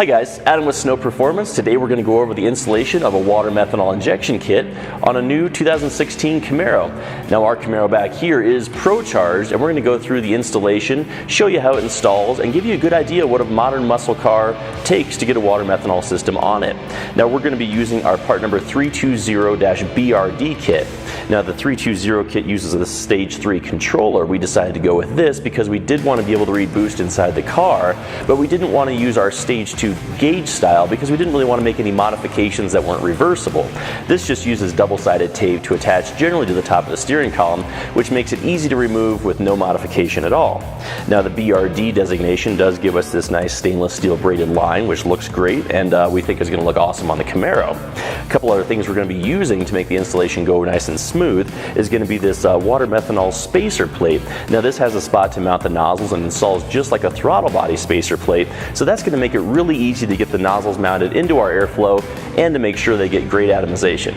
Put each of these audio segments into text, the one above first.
Hi guys, Adam with Snow Performance. Today we're going to go over the installation of a water methanol injection kit on a new 2016 Camaro. Now our Camaro back here is Procharged, and we're going to go through the installation, show you how it installs, and give you a good idea what a modern muscle car takes to get a water methanol system on it. Now we're going to be using our part number 320-BRD kit. Now the 320 kit uses a stage 3 controller. We decided to go with this because we did want to be able to read boost inside the car, but we didn't want to use our stage 2 gauge style because we didn't really want to make any modifications that weren't reversible. This just uses double-sided tape to attach generally to the top of the steering column, which makes it easy to remove with no modification at all. Now the BRD designation does give us this nice stainless steel braided line, which looks great, and we think is going to look awesome on the Camaro. A couple other things we're going to be using to make the installation go nice and smooth is going to be this water methanol spacer plate. Now this has a spot to mount the nozzles and installs just like a throttle body spacer plate, so that's going to make it really easy to get the nozzles mounted into our airflow and to make sure they get great atomization.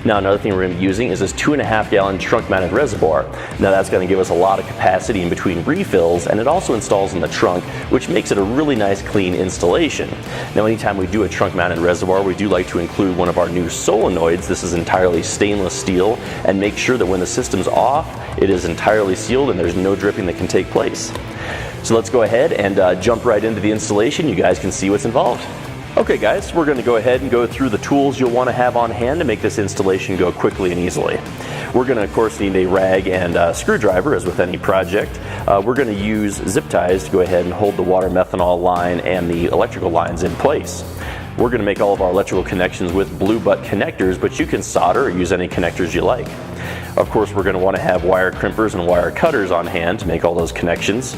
Now another thing we're going to be using is this 2.5 gallon trunk mounted reservoir. Now that's going to give us a lot of capacity in between refills, and it also installs in the trunk, which makes it a really nice clean installation. Now anytime we do a trunk mounted reservoir, we do like to include one of our new solenoids. This is entirely stainless steel, and make sure that when the system's off, it is entirely sealed and there's no dripping that can take place. So let's go ahead and jump right into the installation. You guys can see what's involved. Okay guys, we're going to go ahead and go through the tools you'll want to have on hand to make this installation go quickly and easily. We're going to of course need a rag and a screwdriver, as with any project. We're going to use zip ties to go ahead and hold the water methanol line and the electrical lines in place. We're going to make all of our electrical connections with blue butt connectors, but you can solder or use any connectors you like. Of course, we're going to want to have wire crimpers and wire cutters on hand to make all those connections.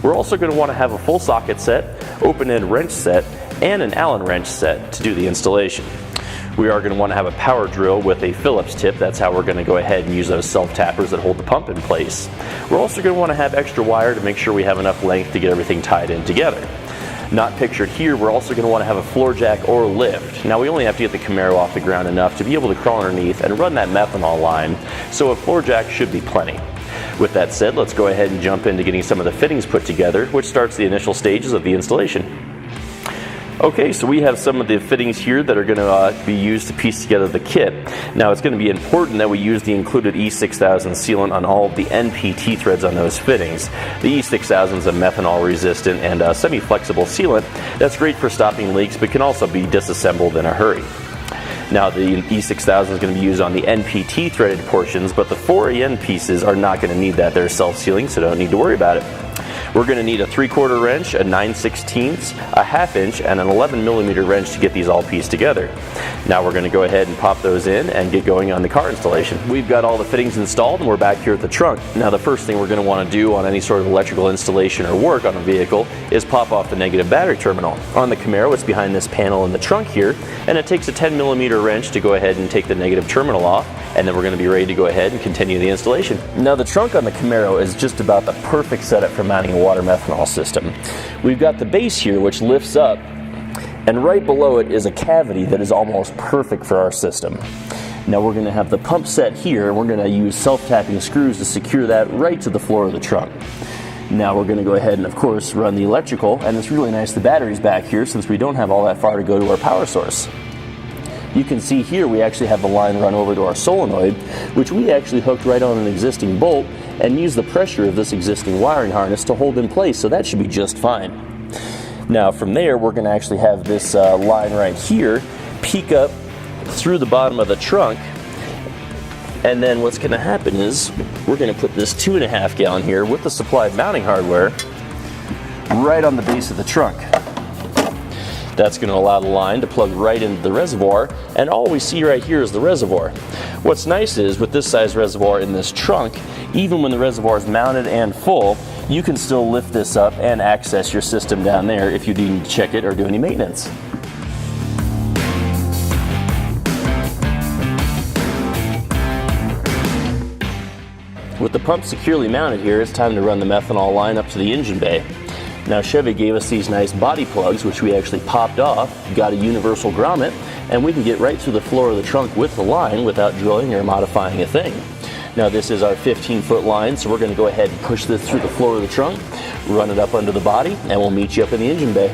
We're also going to want to have a full socket set, open-end wrench set, and an Allen wrench set to do the installation. We are going to want to have a power drill with a Phillips tip. That's how we're going to go ahead and use those self-tappers that hold the pump in place. We're also going to want to have extra wire to make sure we have enough length to get everything tied in together. Not pictured here, we're also going to want to have a floor jack or lift. Now we only have to get the Camaro off the ground enough to be able to crawl underneath and run that methanol line, so a floor jack should be plenty. With that said, let's go ahead and jump into getting some of the fittings put together, which starts the initial stages of the installation. Okay, so we have some of the fittings here that are going to be used to piece together the kit. Now it's going to be important that we use the included E6000 sealant on all of the NPT threads on those fittings. The E6000 is a methanol resistant and semi-flexible sealant that's great for stopping leaks, but can also be disassembled in a hurry. Now the E6000 is going to be used on the NPT threaded portions, but the 4AN pieces are not going to need that. They're self-sealing, so don't need to worry about it. We're going to need a 3/4 wrench, a 9/16, a 1/2 inch, and an 11mm wrench to get these all pieced together. Now we're going to go ahead and pop those in and get going on the car installation. We've got all the fittings installed and we're back here at the trunk. Now the first thing we're going to want to do on any sort of electrical installation or work on a vehicle is pop off the negative battery terminal. On the Camaro, it's behind this panel in the trunk here, and it takes a 10mm wrench to go ahead and take the negative terminal off, and then we're going to be ready to go ahead and continue the installation. Now the trunk on the Camaro is just about the perfect setup for mounting a water methanol system. We've got the base here which lifts up, and right below it is a cavity that is almost perfect for our system. Now we're going to have the pump set here, and we're going to use self-tapping screws to secure that right to the floor of the trunk. Now we're going to go ahead and of course run the electrical, and it's really nice the battery's back here since we don't have all that far to go to our power source. You can see here we actually have the line run over to our solenoid, which we actually hooked right on an existing bolt and used the pressure of this existing wiring harness to hold in place, so that should be just fine. Now from there we're going to actually have this line right here peek up through the bottom of the trunk, and then what's going to happen is we're going to put this 2.5 gallon here with the supplied mounting hardware right on the base of the trunk. That's going to allow the line to plug right into the reservoir, and all we see right here is the reservoir. What's nice is with this size reservoir in this trunk, even when the reservoir is mounted and full, you can still lift this up and access your system down there if you need to check it or do any maintenance. With the pump securely mounted here, it's time to run the methanol line up to the engine bay. Now Chevy gave us these nice body plugs, which we actually popped off, got a universal grommet, and we can get right through the floor of the trunk with the line without drilling or modifying a thing. Now this is our 15-foot line, so we're going to go ahead and push this through the floor of the trunk, run it up under the body, and we'll meet you up in the engine bay.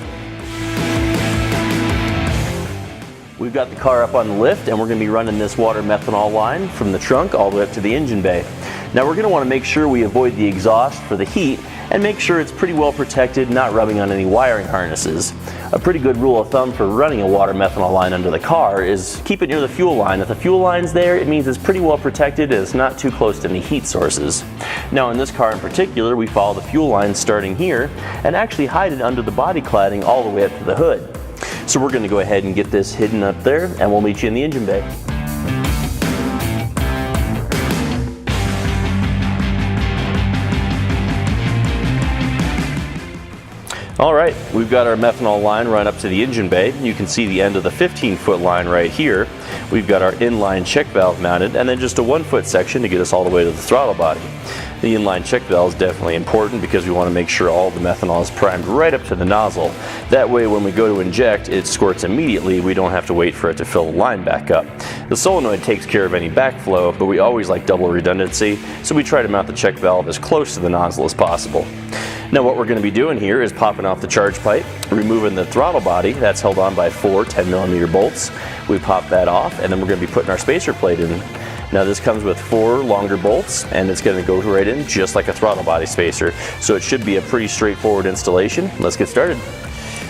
We've got the car up on the lift, and we're going to be running this water methanol line from the trunk all the way up to the engine bay. Now we're going to want to make sure we avoid the exhaust for the heat and make sure it's pretty well protected, not rubbing on any wiring harnesses. A pretty good rule of thumb for running a water methanol line under the car is keep it near the fuel line. If the fuel line's there, it means it's pretty well protected and it's not too close to any heat sources. Now in this car in particular, we follow the fuel line starting here and actually hide it under the body cladding all the way up to the hood. So we're going to go ahead and get this hidden up there, and we'll meet you in the engine bay. Alright, we've got our methanol line run up to the engine bay. You can see the end of the 15-foot line right here. We've got our inline check valve mounted, and then just a 1-foot section to get us all the way to the throttle body. The inline check valve is definitely important because we want to make sure all the methanol is primed right up to the nozzle. That way when we go to inject, it squirts immediately. We don't have to wait for it to fill the line back up. The solenoid takes care of any backflow, but we always like double redundancy, so we try to mount the check valve as close to the nozzle as possible. Now what we're going to be doing here is popping off the charge pipe, removing the throttle body. That's held on by 4 10mm bolts. We pop that off, and then we're going to be putting our spacer plate in. Now this comes with 4 longer bolts, and it's going to go right in just like a throttle body spacer. So it should be a pretty straightforward installation. Let's get started.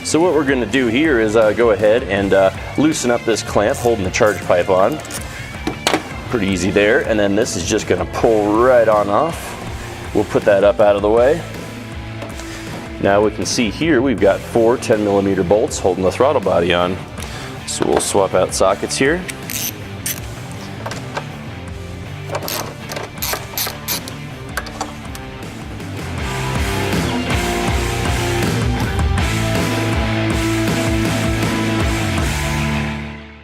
So what we're going to do here is go ahead and loosen up this clamp holding the charge pipe on. Pretty easy there, and then this is just going to pull right on off. We'll put that up out of the way. Now we can see here we've got 4 10mm bolts holding the throttle body on. So we'll swap out sockets here.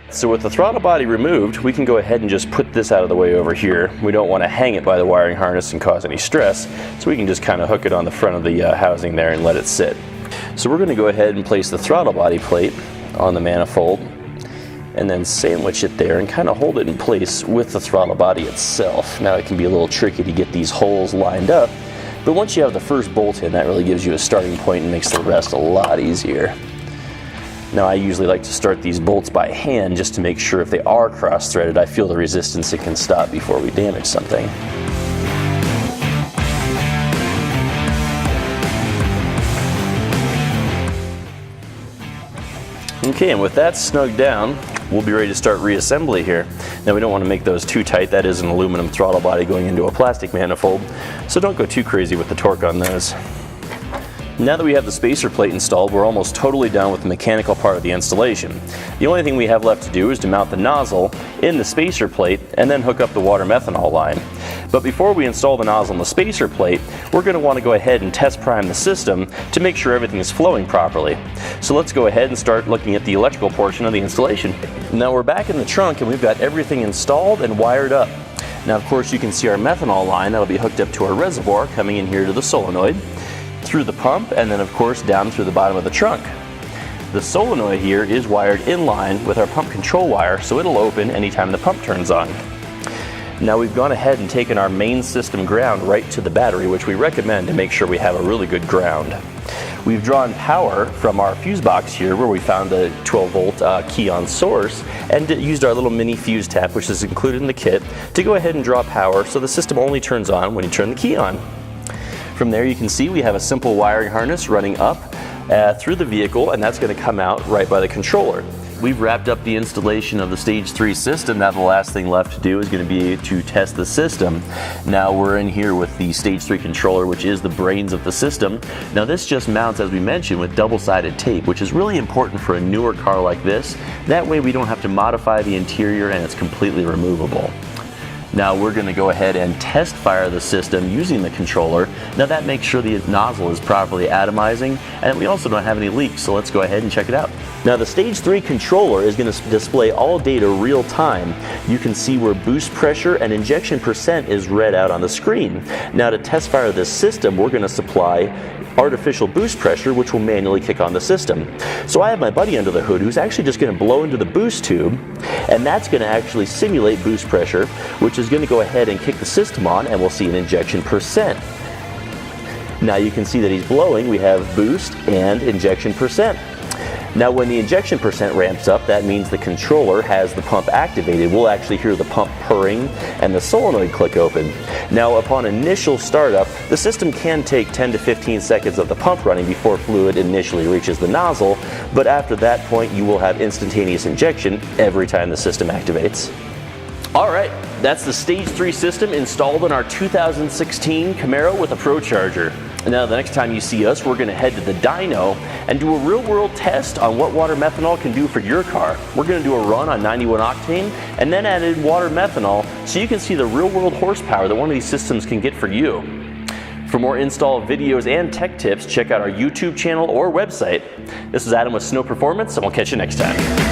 So with the throttle body removed, we can go ahead and just put this out of the way over here. We don't want to hang it by the wiring harness and cause any stress, so we can just kind of hook it on the front of the housing there and let it sit. So we're going to go ahead and place the throttle body plate on the manifold and then sandwich it there and kind of hold it in place with the throttle body itself. Now it can be a little tricky to get these holes lined up, but once you have the first bolt in, that really gives you a starting point and makes the rest a lot easier. Now I usually like to start these bolts by hand just to make sure if they are cross-threaded, I feel the resistance it can stop before we damage something. Okay, and with that snugged down, we'll be ready to start reassembly here. Now we don't want to make those too tight. That is an aluminum throttle body going into a plastic manifold, so don't go too crazy with the torque on those. Now that we have the spacer plate installed, we're almost totally done with the mechanical part of the installation. The only thing we have left to do is to mount the nozzle in the spacer plate and then hook up the water methanol line. But before we install the nozzle in the spacer plate, we're going to want to go ahead and test prime the system to make sure everything is flowing properly. So let's go ahead and start looking at the electrical portion of the installation. Now we're back in the trunk and we've got everything installed and wired up. Now of course you can see our methanol line that'll be hooked up to our reservoir coming in here to the solenoid, through the pump, and then of course down through the bottom of the trunk. The solenoid here is wired in line with our pump control wire, so it'll open anytime the pump turns on. Now we've gone ahead and taken our main system ground right to the battery, which we recommend to make sure we have a really good ground. We've drawn power from our fuse box here where we found a 12-volt key on source and used our little mini fuse tap, which is included in the kit, to go ahead and draw power so the system only turns on when you turn the key on. From there you can see we have a simple wiring harness running up through the vehicle, and that's going to come out right by the controller. We've wrapped up the installation of the Stage 3 system. Now the last thing left to do is going to be to test the system. Now we're in here with the Stage 3 controller, which is the brains of the system. Now this just mounts, as we mentioned, with double-sided tape, which is really important for a newer car like this. That way we don't have to modify the interior and it's completely removable. Now we're going to go ahead and test fire the system using the controller. Now that makes sure the nozzle is properly atomizing and we also don't have any leaks, so let's go ahead and check it out. Now the Stage 3 controller is going to display all data real time. You can see where boost pressure and injection percent is read out on the screen. Now to test fire this system, we're going to supply artificial boost pressure, which will manually kick on the system. So I have my buddy under the hood who's actually just going to blow into the boost tube, and that's going to actually simulate boost pressure, which is going to go ahead and kick the system on, and we'll see an injection percent. Now you can see that he's blowing. We have boost and injection percent. Now when the injection percent ramps up, that means the controller has the pump activated. We'll actually hear the pump purring and the solenoid click open. Now upon initial startup, the system can take 10 to 15 seconds of the pump running before fluid initially reaches the nozzle, but after that point you will have instantaneous injection every time the system activates. Alright, that's the Stage 3 system installed in our 2016 Camaro with a Procharger. Now the next time you see us, we're going to head to the dyno and do a real-world test on what water methanol can do for your car. We're going to do a run on 91 octane and then add in water methanol so you can see the real-world horsepower that one of these systems can get for you. For more install videos and tech tips, check out our YouTube channel or website. This is Adam with Snow Performance, and we'll catch you next time.